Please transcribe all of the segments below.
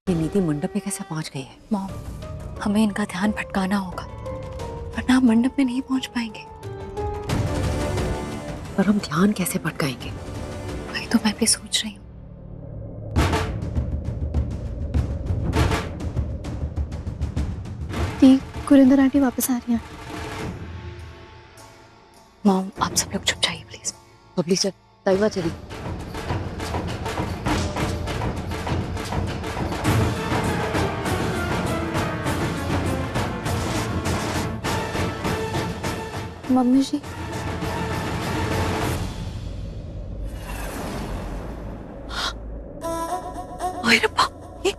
ये निधि मंडप में कैसे पहुंच गई है? मॉम, हमें इनका ध्यान भटकाना होगा वरना हम मंडप में नहीं पहुंच पाएंगे। पर हम ध्यान कैसे भटकाएंगे? वही तो मैं भी सोच रही हूँ। गुरिंदर आंटी वापस आ रही हैं। मॉम, आप सब लोग चुप जाइए प्लीज। बबली चल, तैवा चली। मम्मी जी, ओए रब्बा, ये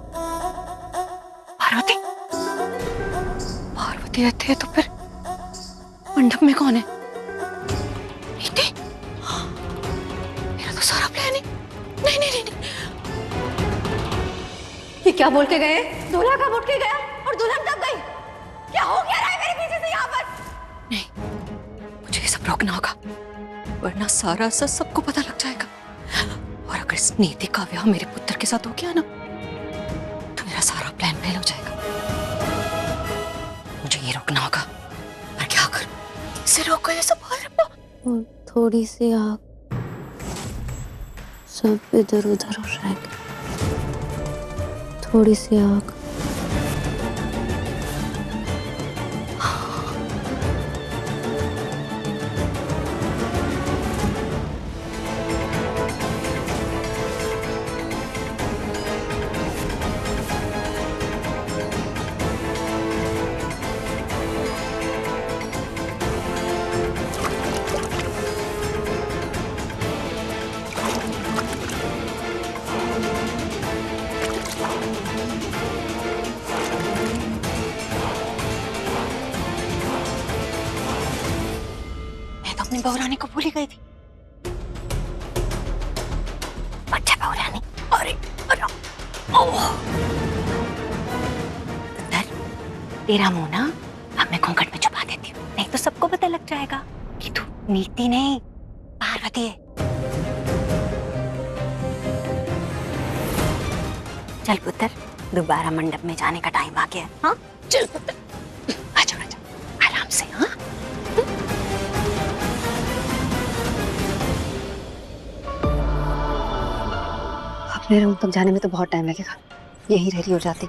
पार्वती पार्वती रहती है तो फिर मंडप में कौन है? नीति? मेरा तो सारा प्लान है। नहीं नहीं नहीं, नहीं। ये क्या बोल के गए? दूल्हा कब उठ के गया और दुल्हन कब गई? क्या हो क्या रहा है मेरे पीछे से यहाँ पर? नहीं, मुझे ये सब रोकना होगा वरना सारा असर सबको पता लग जाएगा। और अगर इस नीति का विवाह मेरे पुत्र के साथ हो गया ना तो मेरा सारा प्लान फेल हो जाएगा। मुझे ये रोकना होगा, पर क्या करूं? इसे रोको ये सब। और थोड़ी सी आग, सब इधर उधर हो जाएगा। थोड़ी सी आग। मैं तो अपनी बहू रानी को भूल ही गई थी। अच्छा बहू रानी, अरे अरे ओह, पुत्र, तेरा मुंह ना अब मैं घूंघट में छुपा देती हूँ, नहीं तो सबको पता लग जाएगा कि तू नीति नहीं पार्वती है। चल पुत्र, दोबारा मंडप में जाने का टाइम आ गया है। हाँ चल पुत्र, आजा आजा, आराम से। हाँ अपने रूम तक जाने में तो बहुत टाइम लगेगा, यही रेडी हो जाती।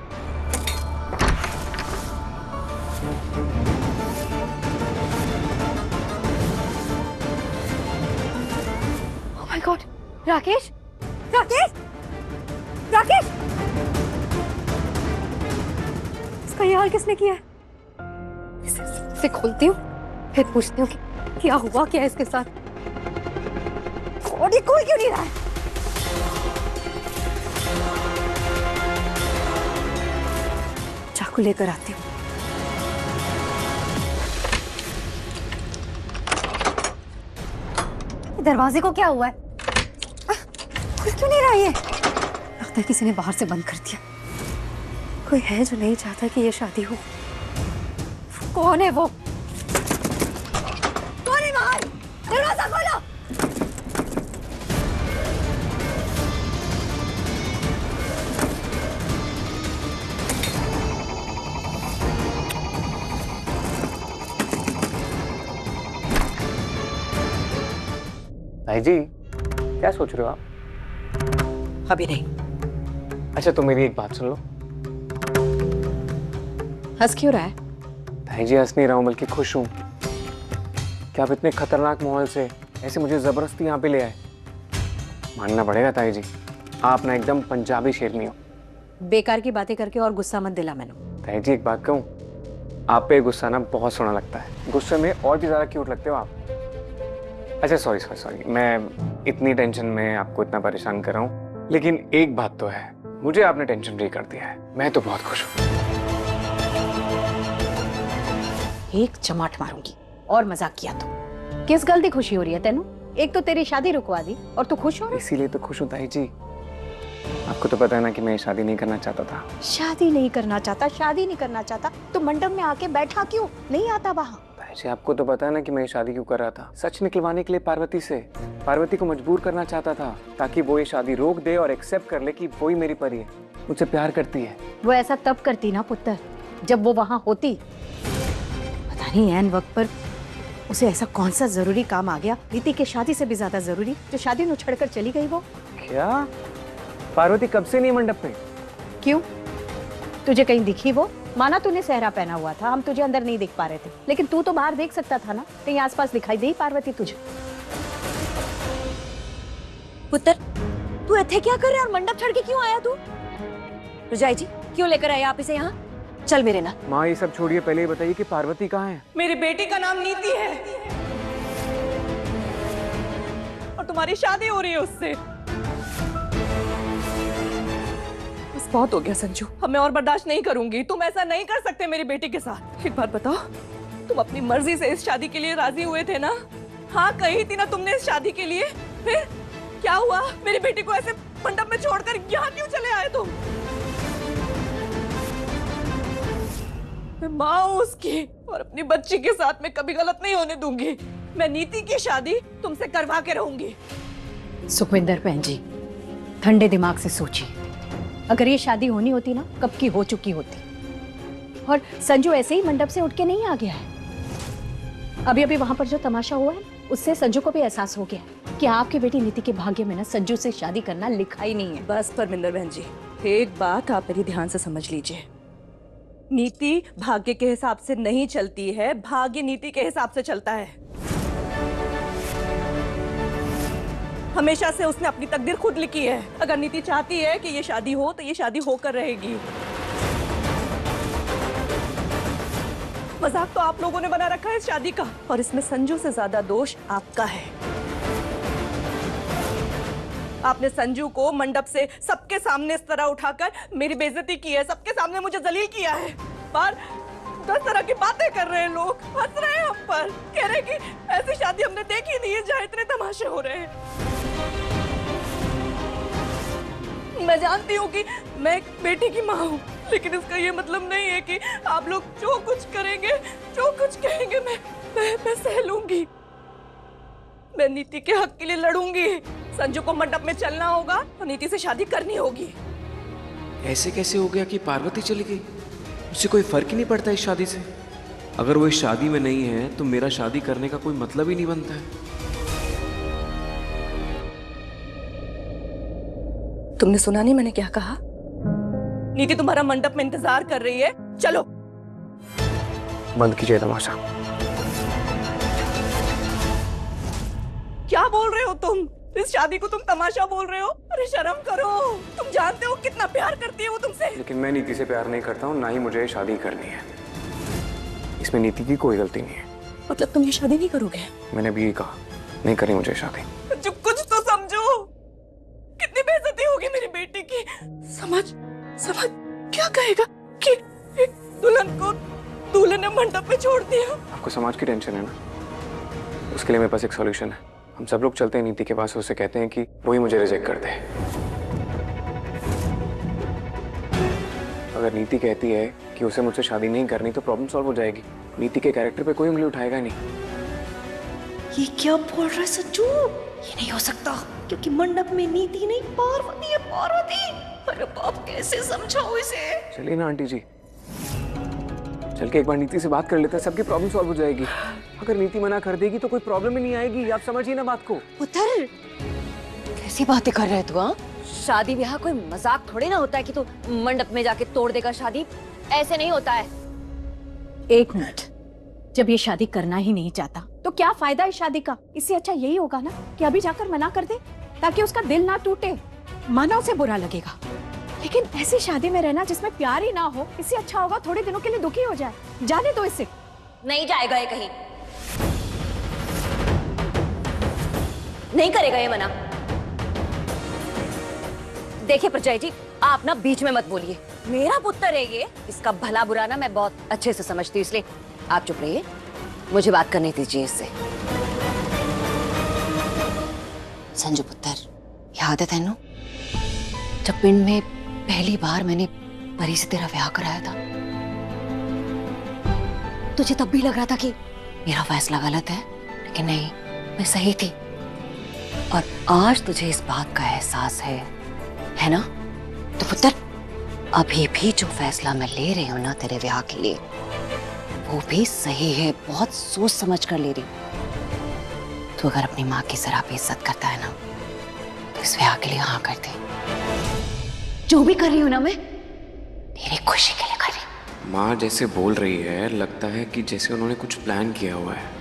Oh my God! Rakesh, Rakesh, Rakesh! इसका ये हाल किसने किया है? इसे खोलती हूँ, फिर पूछती हूँ कि क्या हुआ, क्या है इसके साथ। और ये कोई क्यों नहीं रहा है? चाकू लेकर आती हूँ। दरवाजे को क्या हुआ है? खुल क्यों नहीं रहा ये? लगता है किसी ने बाहर से बंद कर दिया। कोई है जो नहीं चाहता कि ये शादी हो। कौन है वो? कौन है बाहर? दरवाजा खोलो। भाई जी, क्या सोच रहे हो आप? अभी नहीं। अच्छा तो मेरी एक बात सुन लो। हंस क्यों रहा है? भाई जी हंस नहीं रहा हूँ बल्कि खुश हूँ कि आप इतने खतरनाक माहौल से ऐसे मुझे जबरदस्ती यहाँ पे ले आए। मानना पड़ेगा ताई जी, आप ना एकदम पंजाबी शेरनी हो। बेकार की बातें करके और गुस्सा मत दिला मैंने। ताई जी एक बात कहूँ, आप पे गुस्सा ना बहुत सोना लगता है। गुस्से में और भी ज्यादा क्यूट लगते हो आप। अच्छा सॉरी सॉरी सॉरी, मैं इतनी टेंशन में आपको इतना परेशान कर रहा हूँ, लेकिन एक बात तो है, मुझे आपने टेंशन फ्री कर दिया है। मैं तो बहुत खुश हूँ। एक चमाट मारूंगी और मजाक किया तो। किस गलती खुशी हो रही है तेनू? एक तो तेरी शादी रुकवा दी और तू खुश हो रहा है? इसीलिए तो खुश हूँ ताई जी। आपको तो पता है ना कि मैं शादी नहीं करना चाहता था। शादी नहीं करना चाहता, शादी नहीं करना चाहता तो मंडप में आके बैठा क्यों? नहीं आता वहां? जी आपको तो पता है ना कि मैं ये शादी क्यों कर रहा था, सच निकलवाने के लिए पार्वती से। पार्वती को मजबूर करना चाहता था ताकि वो ये शादी रोक दे और एक्सेप्ट कर ले कि वो ही मेरी परी है, मुझसे प्यार करती है। वो ऐसा तब करती ना पुत्र जब वो वहां होती। पता नहीं ऐन वक्त पर उसे ऐसा कौन सा जरूरी काम आ गया, नीति की शादी से भी ज्यादा जरूरी, जो शादी न छोड़कर चली गई वो। क्या पार्वती कब से नहीं मंडप पे? क्यों, तुझे कहीं दिखी वो? माना तूने सहरा पहना हुआ था, हम तुझे अंदर नहीं देख पा रहे थे, लेकिन तू तो बाहर देख सकता था ना, कहीं आसपास दिखाई दी पार्वती तुझे? पुत्र, तू इथे क्या कर रहा है और मंडप छोड़ के क्यों आया तू? रजाई जी, क्यों लेकर आए आप इसे यहाँ? चल मेरे ना। माँ ये सब छोड़िए, पहले ये बताइए कि पार्वती कहाँ है? मेरी बेटी का नाम नीति है और तुम्हारी शादी हो रही है उससे। बस बहुत हो गया संजू, अब मैं और बर्दाश्त नहीं करूंगी। तुम ऐसा नहीं कर सकते मेरी बेटी के साथ। एक बात बताओ, तुम अपनी मर्जी से इस शादी के लिए राजी हुए थे ना? हाँ कही थी ना तुमने इस शादी के लिए, फिर क्या हुआ? मेरी बेटी को ऐसे मंडप में छोड़कर यहाँ क्यों चले आए तुम? मैं माँ हूँ उसकी और अपनी बच्ची के साथ मैं कभी गलत नहीं होने दूंगी। मैं नीति की शादी तुमसे करवा के रहूंगी। सुखविंदर बहन जी, ठंडे दिमाग से सोचिए, अगर ये शादी होनी होती ना कब की हो चुकी होती। और संजू ऐसे ही मंडप से उठ के नहीं आ गया है। अभी अभी वहां पर जो तमाशा हुआ है उससे संजू को भी एहसास हो गया कि आपकी बेटी नीति के भाग्य में ना संजू से शादी करना लिखा ही नहीं है। बस परमिंदर बहन जी, एक बात आप मेरी ध्यान से समझ लीजिए। नीति भाग्य के हिसाब से नहीं चलती है, भाग्य नीति के हिसाब से चलता है। हमेशा से उसने अपनी तकदीर खुद लिखी है। अगर नीति चाहती है कि ये शादी हो तो ये शादी होकर रहेगी। मजाक तो आप लोगों ने बना रखा है इस शादी का, और इसमें संजू से ज्यादा दोष आपका है। आपने संजू को मंडप से सबके सामने इस तरह उठाकर मेरी बेइज्जती की है, सबके सामने मुझे जलील किया है। बार 10 तरह की बातें कर रहे हैं लोग, हंस रहे हैं हम पर, कह रहे हैं कि ऐसी शादी हमने देखी नहीं है जहाँ इतने तमाशे हो रहे हैं। मैं जानती हूँ कि मैं एक बेटी की माँ हूँ, लेकिन इसका ये मतलब नहीं है कि आप लोग जो कुछ करेंगे, जो कुछ कहेंगे मैं सह लूंगी। मैं नीति के हक के लिए लड़ूंगी। संजू को मंडप में चलना होगा और नीति से शादी करनी होगी। ऐसे कैसे हो गया कि पार्वती चली गई? उससे कोई फर्क ही नहीं पड़ता इस शादी से। अगर वो इस शादी में नहीं है तो मेरा शादी करने का कोई मतलब ही नहीं बनता है। तुमने सुना नहीं मैंने क्या कहा? नीति तुम्हारा मंडप में इंतजार कर रही है, चलो। बंद कीजिए तमाशा। क्या बोल रहे हो तुम? इस शादी को तुम तमाशा बोल रहे हो? अरे शर्म करो, तुम जानते हो कितना प्यार करती है वो तुमसे। लेकिन मैं नीति से प्यार नहीं करता हूँ, ना ही मुझे ये शादी करनी है। इसमें नीति की कोई गलती नहीं है। मतलब तुम ये शादी नहीं करोगे? मैंने भी यही कहा, नहीं करी मुझे शादी। जो कुछ तो समझो, कितनी बेइज्जती होगी मेरी बेटी की। समझ क्या कहेगा कि एक दुल्हन को दूल्हे ने मंडप पे छोड़ दिया। आपको समाज की टेंशन है ना, उसके लिए मेरे पास एक सॉल्यूशन है। हम सब लोग चलते हैं नीति के पास, उसे कहते हैं कि वो ही मुझे रिजेक्ट कर दे। अगर नीति कहती है कि उसे मुझसे शादी नहीं करनी तो प्रॉब्लम सॉल्व हो जाएगी। नीति के कैरेक्टर पे कोई उंगली उठाएगा नहीं। ये क्या बोल रहा है संजू? ये नहीं हो सकता, क्योंकि मंडप में नीति नहीं पार्वती है। पार्वती, अरे बाप, कैसे समझाओ इसे? चलिए ना आंटी जी, चल के एक बार नीति से बात कर लेते हैं, सबकी प्रॉब्लम सॉल्व हो जाएगी। अगर नीति मना कर देगी तो कोई प्रॉब्लम ही नहीं आएगी। आप समझिए ना बात को। पुत्र, कैसी बातें कर रहे है तू? हाँ, शादी ब्याह कोई मजाक थोड़ी ना होता है कि तू मंडप में जाके तोड़ देगा शादी। ऐसे नहीं होता है। एक मिनट, जब ये शादी करना ही नहीं चाहता तो क्या फायदा इस शादी का? इससे अच्छा यही होगा ना कि अभी जाकर मना कर दे, ताकि उसका दिल ना टूटे। माना उसे बुरा लगेगा, लेकिन ऐसी शादी में रहना जिसमें प्यार ही ना हो, इससे अच्छा होगा थोड़े दिनों के लिए दुखी हो जाए। जाने दो इसे। नहीं जाएगा ये कहीं, नहीं करेगा ये मना। देखिए प्रजय जी, आप ना बीच में मत बोलिए। मेरा पुत्र है ये, इसका भला बुरा ना मैं बहुत अच्छे से समझती हूँ, इसलिए आप चुप रहिए, मुझे बात करने दीजिए इससे। संजू पुत्र, याद है तेनू जब पिंड में पहली बार मैंने परी से तेरा ब्याह कराया था? तुझे तब भी लग रहा था कि मेरा फैसला गलत है, लेकिन नहीं, मैं सही थी। और आज तुझे इस बात का एहसास है ना? तो पुत्र, अभी भी जो फैसला मैं ले रही हूँ ना तेरे ब्याह के लिए, वो भी सही है। बहुत सोच समझ कर ले रही हूँ। तू अगर अपनी माँ की जरा भी इज्जत करता है ना, तो इस ब्याह के लिए हाँ कर दे। जो भी कर रही हूँ ना मैं, तेरी खुशी के लिए कर रही हूँ। माँ जैसे बोल रही है, लगता है कि जैसे उन्होंने कुछ प्लान किया हुआ है।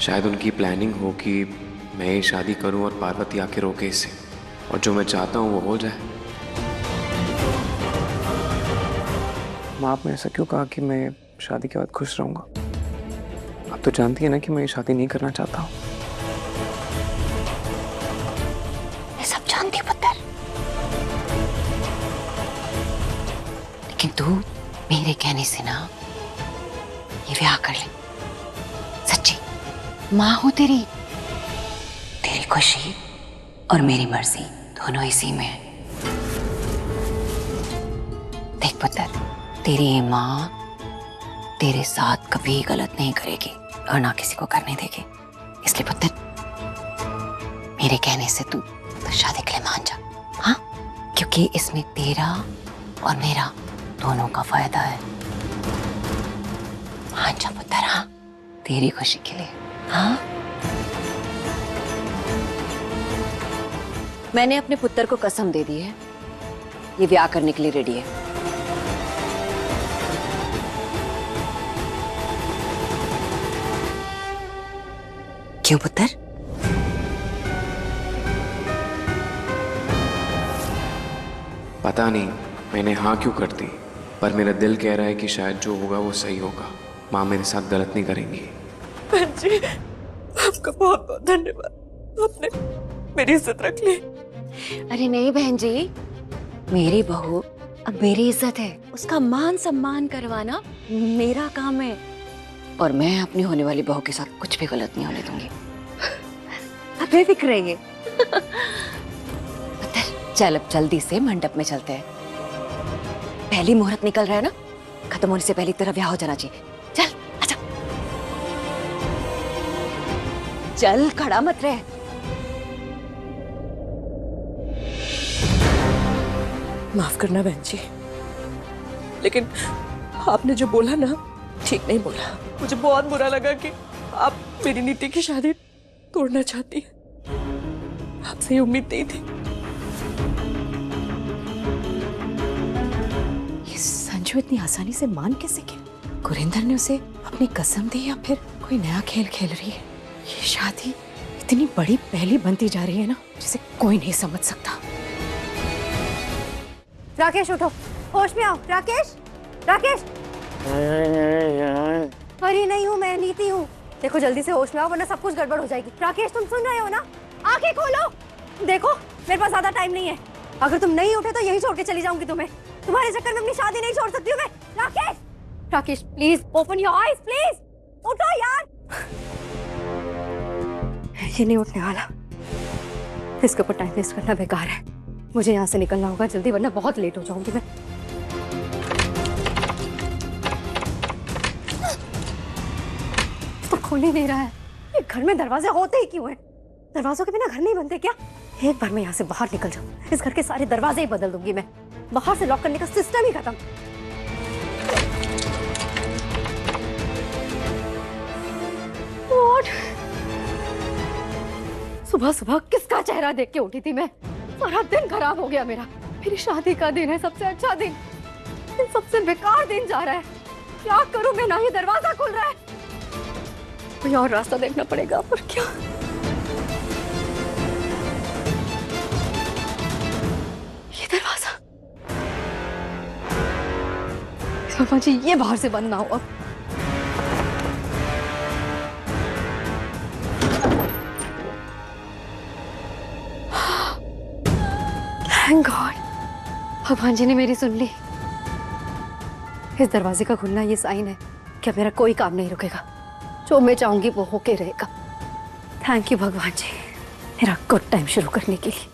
शायद उनकी प्लानिंग हो कि मैं ये शादी करूं और पार्वती आके रोके इसे, और जो मैं चाहता हूं वो हो जाए। माँ, आपने ऐसा क्यों कहा कि मैं शादी के बाद खुश रहूंगा? आप तो जानती है ना कि मैं ये शादी नहीं करना चाहता हूँ। मैं सब जानती हूँ पुत्र, लेकिन तू मेरे कहने से ना ये ब्याह कर ले। सच्ची माँ हूं तेरी खुशी और मेरी मर्जी दोनों इसी में है। देख पुत्र, तेरी ये माँ तेरे साथ कभी गलत नहीं करेगी और ना किसी को करने देगी। इसलिए पुत्र, मेरे कहने से तू शादी के लिए मान जा, हाँ? क्योंकि इसमें तेरा और मेरा दोनों का फायदा है। मान जा पुत्र, हाँ? तेरी खुशी के लिए, हाँ? मैंने अपने पुत्र को कसम दे दी है, ये ब्याह करने के लिए रेडी है। क्यों पुत्र? पता नहीं मैंने हाँ क्यों कर दी, पर मेरा दिल कह रहा है कि शायद जो होगा वो सही होगा। माँ मेरे साथ गलत नहीं करेंगी। बहन जी, आपका बहुत बहुत धन्यवाद, आपने मेरी इज्जत रख ली। अरे नहीं बहन जी, मेरी बहू अब मेरी इज्जत है, उसका मान सम्मान करवाना मेरा काम है। और मैं अपनी होने वाली बहू के साथ कुछ भी गलत नहीं होने दूंगी। अब बेफिक्र रहिए। चल अब जल्दी से मंडप में चलते हैं। पहली मुहूर्त निकल रहा है ना, खत्म होने से पहले तेरा ब्याह हो जाना चाहिए। चल आजा, चल खड़ा मत रह। माफ करना बहन जी, लेकिन आपने जो बोला ना, ठीक नहीं बोला। मुझे बहुत बुरा लगा कि आप मेरी नीति की शादी तोड़ना चाहती हैं। आपसे ये उम्मीद नहीं थी। ये संजू इतनी आसानी से मान कैसे गया? गुरिंदर ने उसे अपनी कसम दी या फिर कोई नया खेल खेल रही है? ये शादी इतनी बड़ी पहली बनती जा रही है ना, जिसे कोई नहीं समझ सकता। राकेश उठो, होश में आओ। राकेश, राकेश। अरे नहीं हूँ मैं, नीति हूँ। देखो जल्दी से होश में आओ वरना सब कुछ गड़बड़ हो जाएगी। राकेश तुम सुन रहे हो ना? आंखें खोलो। देखो मेरे पास ज्यादा टाइम नहीं है, अगर तुम नहीं उठे तो यही छोड़ के चली जाऊंगी तुम्हें। तुम्हारे चक्कर में अपनी शादी नहीं छोड़ सकती हूँ मैं। Rakesh, Rakesh please open your eyes please. उठो यार। ये नहीं उठने वाला, इसके ऊपर टाइम वेस्ट करना बेकार है। मुझे यहाँ से निकलना होगा जल्दी, वरना बहुत लेट हो जाऊंगी मैं। तो खोल ही नहीं रहा है। ये घर में दरवाजे होते ही क्यों हैं? दरवाजों के बिना घर नहीं बनते क्या? एक बार मैं यहाँ से बाहर निकल जाऊँ, इस घर के सारे दरवाजे ही बदल दूंगी मैं। बाहर से लॉक करने का सिस्टम ही खत्म। सुबह सुबह किसका चेहरा देख के उठी थी मैं? सारा दिन खराब हो गया मेरा। मेरी शादी का दिन है, सबसे अच्छा दिन, सबसे बेकार दिन जा रहा है। क्या करूं मैं? ना ही दरवाजा खुल रहा है, कोई और रास्ता देखना पड़ेगा। पर क्या? ये दरवाजा, पापा जी ये बाहर से बंद ना हो। थैंक गॉड, भगवान जी ने मेरी सुन ली। इस दरवाजे का खुलना ये साइन है कि अब मेरा कोई काम नहीं रुकेगा। जो मैं चाहूंगी वो होके रहेगा। थैंक यू भगवान जी, मेरा गुड टाइम शुरू करने के लिए।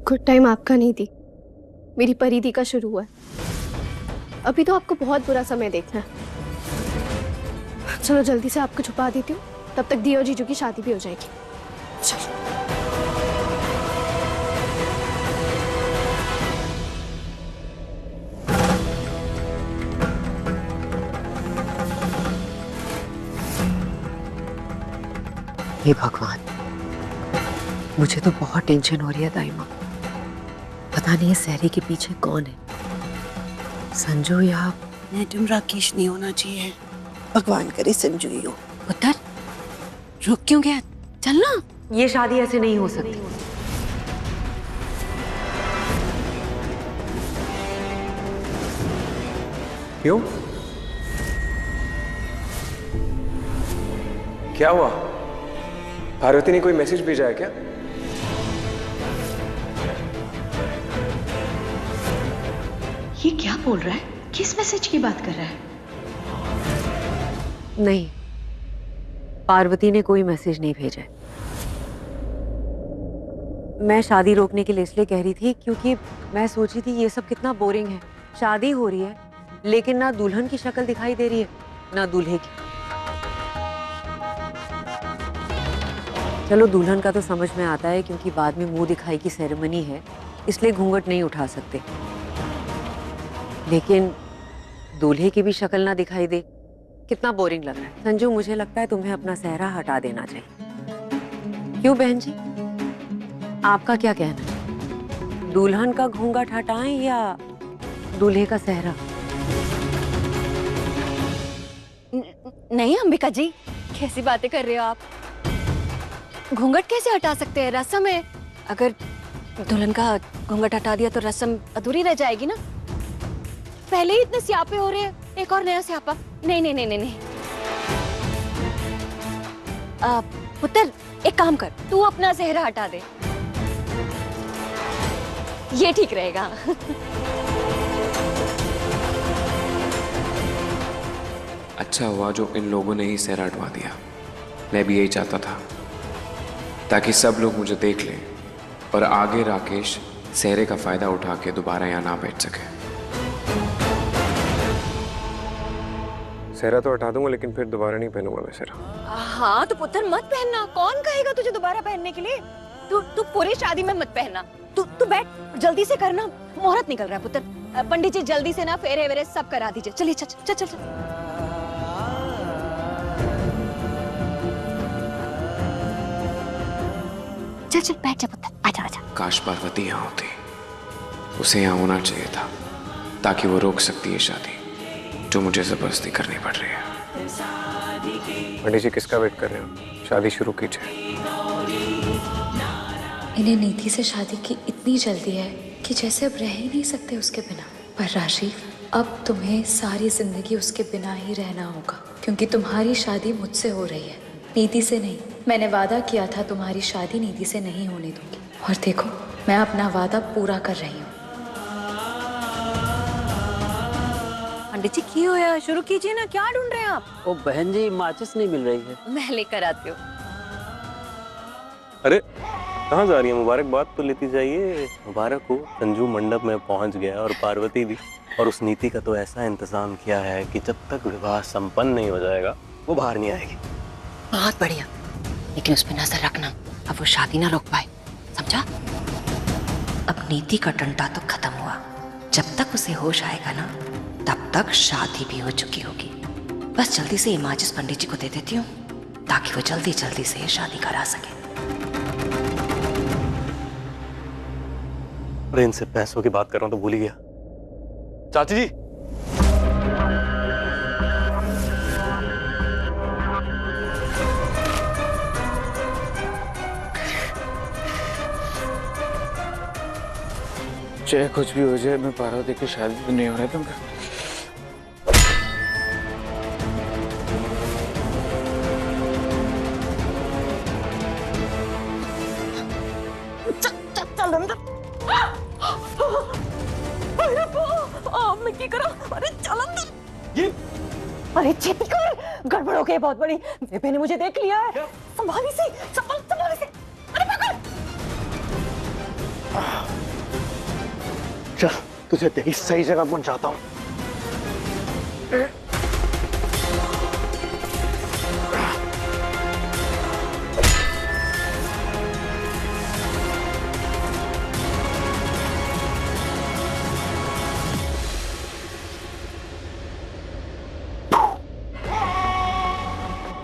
गुड टाइम आपका नहीं दी, मेरी परिधि का शुरू हुआ है। अभी तो आपको बहुत बुरा समय देखना है। चलो जल्दी से आपको छुपा देती हूँ, तब तक दी और जीजू की शादी भी हो जाएगी। चलो। हे भगवान, मुझे तो बहुत टेंशन हो रही है दाई माँ। पता नहीं है सहरी के पीछे कौन है, संजू या मैडम राकेश नहीं होना चाहिए। भगवान करे संजू ही हो। पुत्र। रुक क्यों गया? चल ना। ये शादी ऐसे नहीं हो सकती। क्यों? क्या हुआ? पार्वती ने कोई मैसेज भेजा है क्या? ये क्या बोल रहा है? किस मैसेज की बात कर रहा है? नहीं, पार्वती ने कोई मैसेज नहीं भेजा है। मैं शादी रोकने के लिए इसलिए कह रही थी क्योंकि मैं सोच रही थी ये सब कितना बोरिंग है। शादी हो रही है लेकिन ना दुल्हन की शक्ल दिखाई दे रही है ना दूल्हे की। चलो दुल्हन का तो समझ में आता है क्योंकि बाद में मुंह दिखाई की सेरेमनी है, इसलिए घूंघट नहीं उठा सकते। लेकिन दूल्हे की भी शक्ल ना दिखाई दे, कितना बोरिंग लग रहा है। संजू, मुझे लगता है तुम्हें अपना सेहरा हटा देना चाहिए। क्यों बहन जी, आपका क्या कहना है? दुल्हन का घूंघट हटाएं या दूल्हे का सेहरा? नहीं अंबिका जी, कैसी बातें कर रहे हो आप? घूंघट कैसे हटा सकते हैं? रस्म है। अगर दुल्हन का घूंघट हटा दिया तो रस्म अधूरी रह जाएगी ना। पहले ही इतने स्यापे हो रहे हैं, एक और नया स्यापा। नहीं नहीं नहीं नहीं नहीं। पुत्र, एक काम कर, तू अपना सेहरा हटा दे, ये ठीक रहेगा। अच्छा हुआ जो इन लोगों ने ही सेहरा हटवा दिया। मैं भी यही चाहता था ताकि सब लोग मुझे देख लें और आगे राकेश सेहरे का फायदा उठा के दोबारा यहाँ ना बैठ सके। सेहरा तो हटा दूंगा लेकिन फिर दोबारा नहीं पहनूंगा मैं सेहरा। हाँ तो पुत्र मत पहनना, कौन कहेगा तुझे दोबारा पहनने के लिए? तू पूरी शादी में मत पहनना। तू बैठ, जल्दी से करना, मुहूर्त निकल रहा है पुत्र। पंडित जी जल्दी से ना फेरे वेरे सब करा दीजिए। चलिए चल चल चल चल। चल चल बैठ जा पुत्र, आजा आजा। काश पार्वती यहाँ होती, उसे यहाँ होना चाहिए था ताकि वो रोक सकती है शादी जो मुझे जबरदस्ती करनी पड़ रही है। पंडित जी किसका वेट कर रहे हो? शादी शुरू कीजिए। इन्हें नीति से शादी की इतनी जल्दी है कि जैसे अब रह ही नहीं सकते उसके बिना। पर राशि, अब तुम्हें सारी जिंदगी उसके बिना ही रहना होगा क्योंकि तुम्हारी शादी मुझसे हो रही है, नीति से नहीं। मैंने वादा किया था तुम्हारी शादी नीति से नहीं होने दूंगी और देखो मैं अपना वादा पूरा कर रही हूँ। पंडित जी की होया, शुरू कीजिए ना। क्या ढूंढ रहे हैं आप? ओ बहन जी, माचिस नहीं मिल रही है। मैं लेकर आती हूँ। अरे कहाँ जा रही है? मुबारकबाद तो लेती जाइए। मुबारक हो, संजू मंडप में पहुंच गया और पार्वती भी। और उस नीति का तो ऐसा इंतजाम किया है कि जब तक विवाह संपन्न नहीं हो जाएगा वो बाहर नहीं आएगी। बहुत बढ़िया, लेकिन उस पर नजर रखना, अब वो शादी ना रोक पाए, समझा? अब नीति का डंडा तो खत्म हुआ। जब तक उसे होश आएगा ना तब तक शादी भी हो चुकी होगी। बस जल्दी से ये माचिस पंडित जी को दे देती हूँ ताकि वो जल्दी जल्दी से ये शादी करा सके। अरे इनसे पैसों की बात कर रहा हूँ तो भूल ही गया। चाची जी, चाहे कुछ भी हो जाए, मैं पार्वती की शादी तो नहीं होने दूंगा। चल अंदर। अरे मैं की करा? अरे चल अंदर। ये अरे छेती कर, गड़बड़ हो गई बहुत बड़ी। बेबे ने मुझे देख लिया है। संभाली से, संभाली से। अरे पकड़। चल तुझे तेरी सही जगह पहुंचाता हूँ।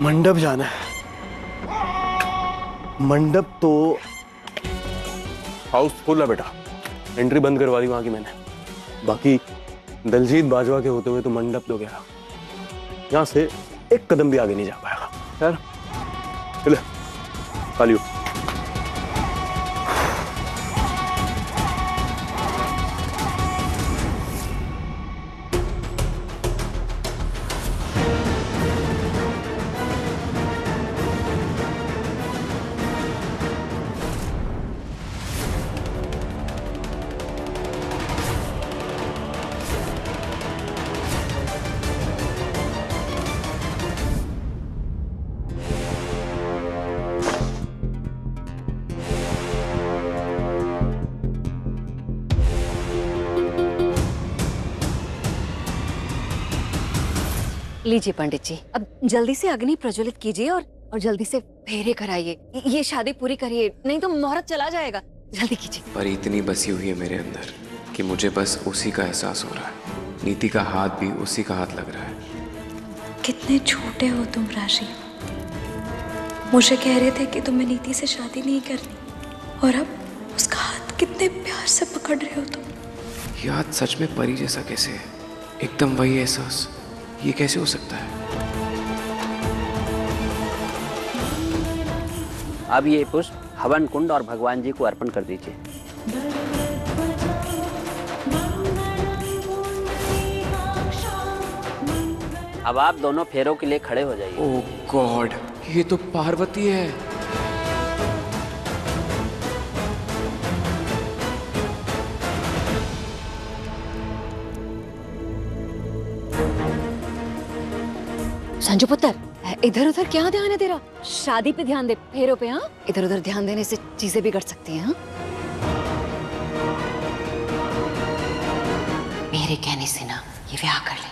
मंडप जाना है। मंडप तो हाउसफुल है बेटा, एंट्री बंद करवा दी वहां की मैंने। बाकी दलजीत बाजवा के होते हुए तो मंडप तो गया, यहां से एक कदम भी आगे नहीं जा पाएगा। यार चले कालियो। लीजिए पंडित जी, अब जल्दी से अग्नि प्रज्वलित कीजिए और जल्दी से फेरे कराइए। ये शादी पूरी करिए, नहीं तो मुहूर्त चला जाएगा। जल्दी कीजिए। पर इतनी बसी हुई है मेरे अंदर कि मुझे बस उसी का एहसास हो रहा है। नीति का हाथ भी उसी का हाथ लग रहा है। कितने छोटे हो तुम राशि। मुझे कह रहे थे कि तुम्हें नीति से शादी नहीं करनी, और अब उसका हाथ कितने प्यार से पकड़ रहे हो तुम। ये हाथ सच में परी जैसा कैसे है? एकदम वही एहसास। ये कैसे हो सकता है? अब ये पुष्प हवन कुंड और भगवान जी को अर्पण कर दीजिए। अब आप दोनों फेरों के लिए खड़े हो जाइए। ओह गॉड, ये तो पार्वती है। संजू पुत्र, इधर उधर क्या ध्यान है तेरा? शादी पे ध्यान दे, फेरों पे। हाँ, इधर उधर ध्यान देने से चीजें बिगड़ सकती हैं। हाँ? मेरे कहने से ना ये ब्याह कर ले।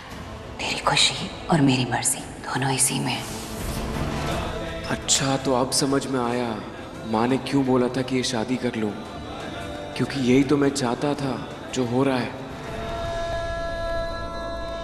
तेरी खुशी और मेरी मर्जी दोनों इसी में है। अच्छा, तो अब समझ में आया माँ ने क्यों बोला था कि ये शादी कर लूं, क्योंकि यही तो मैं चाहता था जो हो रहा है।